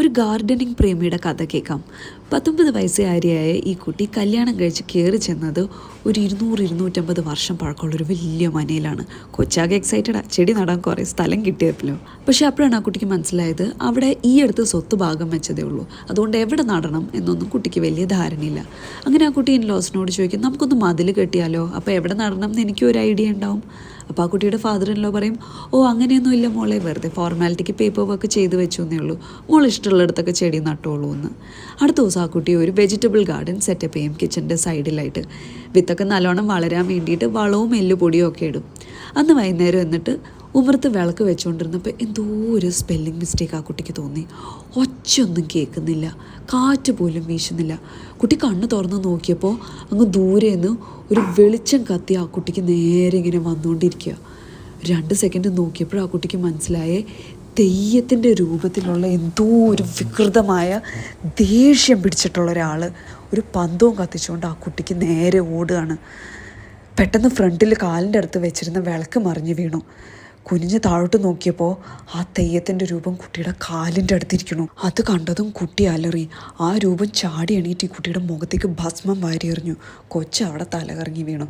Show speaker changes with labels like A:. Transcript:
A: ഒരു ഗാർഡനിങ് പ്രേമിയുടെ കഥ കേൾക്കാം. 19 വയസ്സുകാരിയായ ഈ കുട്ടി കല്യാണം കഴിച്ച് കയറി ചെന്നത് ഒരു 200-250 വർഷം പഴക്കമുള്ളൊരു വലിയ മനയിലാണ്. കൊച്ചാകെ എക്സൈറ്റഡാ, ചെടി നടാൻ കുറേ സ്ഥലം കിട്ടിയല്ലോ. പക്ഷെ അപ്പോഴാണ് ആ കുട്ടിക്ക് മനസ്സിലായത് അവിടെ ഈ അടുത്ത് സ്വത്ത് ഭാഗം വെച്ചതേ ഉള്ളൂ. അതുകൊണ്ട് എവിടെ നടണം എന്നൊന്നും കുട്ടിക്ക് വലിയ ധാരണയില്ല. അങ്ങനെ ആ കുട്ടി ഇൻലോസിനോട് ചോദിക്കും, നമുക്കൊന്ന് മതിൽ കെട്ടിയാലോ, അപ്പോൾ എവിടെ നടണം എന്ന് എനിക്കൊരു ഐഡിയ ഉണ്ടാവും. അപ്പോൾ ആ കുട്ടിയുടെ ഫാദർ ഇൻ ലോ പറയും, ഓ അങ്ങനെയൊന്നും ഇല്ല മോളെ, വെറുതെ ഫോർമാലിറ്റിക്ക് പേപ്പർ വർക്ക് ചെയ്ത് വെച്ചു എന്നേ ഉള്ളൂ, മോൾ ഇഷ്ടമുള്ളിടത്തൊക്കെ ചെടി നട്ടോളൂ എന്ന്. അടുത്ത ദിവസം ആ കുട്ടി ഒരു വെജിറ്റബിൾ ഗാർഡൻ സെറ്റപ്പ് ചെയ്യും കിച്ചൻ്റെ സൈഡിലായിട്ട്. വിത്തൊക്കെ നല്ലോണം വളരാൻ വേണ്ടിയിട്ട് വളവും എല്ലുപൊടിയും ഒക്കെ ഇടും. അന്ന് വൈകുന്നേരം എന്നിട്ട് ഉമ്മറത്ത് വിളക്ക് വെച്ചുകൊണ്ടിരുന്നപ്പോൾ എന്തോ ഒരു സ്പെല്ലിംഗ് മിസ്റ്റേക്ക് ആ കുട്ടിക്ക് തോന്നി. ഒച്ചയൊന്നും കേൾക്കുന്നില്ല, കാറ്റ് പോലും വീശുന്നില്ല. കുട്ടി കണ്ണ് തുറന്ന് നോക്കിയപ്പോൾ അങ്ങ് ദൂരെ നിന്ന് ഒരു വെളിച്ചം കത്തി ആ കുട്ടിക്ക് നേരെ ഇങ്ങനെ വന്നുകൊണ്ടിരിക്കുക. 2 സെക്കൻഡ് നോക്കിയപ്പോൾ ആ കുട്ടിക്ക് മനസ്സിലായേ തെയ്യത്തിൻ്റെ രൂപത്തിലുള്ള എന്തോ ഒരു വികൃതമായ ദേഷ്യം പിടിച്ചിട്ടുള്ള ഒരാൾ ഒരു പന്തവും കത്തിച്ചുകൊണ്ട് ആ കുട്ടിക്ക് നേരെ ഓടുകയാണ്. പെട്ടെന്ന് ഫ്രണ്ടിൽ കാലിൻ്റെ അടുത്ത് വെച്ചിരുന്ന വിളക്ക് മറിഞ്ഞു വീണു. കുനിഞ്ഞ് താഴോട്ട് നോക്കിയപ്പോൾ ആ തെയ്യത്തിൻ്റെ രൂപം കുട്ടിയുടെ കാലിൻ്റെ അടുത്തിരിക്കണു. അത് കണ്ടതും കുട്ടി അലറി. ആ രൂപം ചാടി എണീറ്റ് ഈ കുട്ടിയുടെ മുഖത്തേക്ക് ഭസ്മം വാരി എറിഞ്ഞു. കൊച്ച് അവിടെ തലകറങ്ങി വീണു.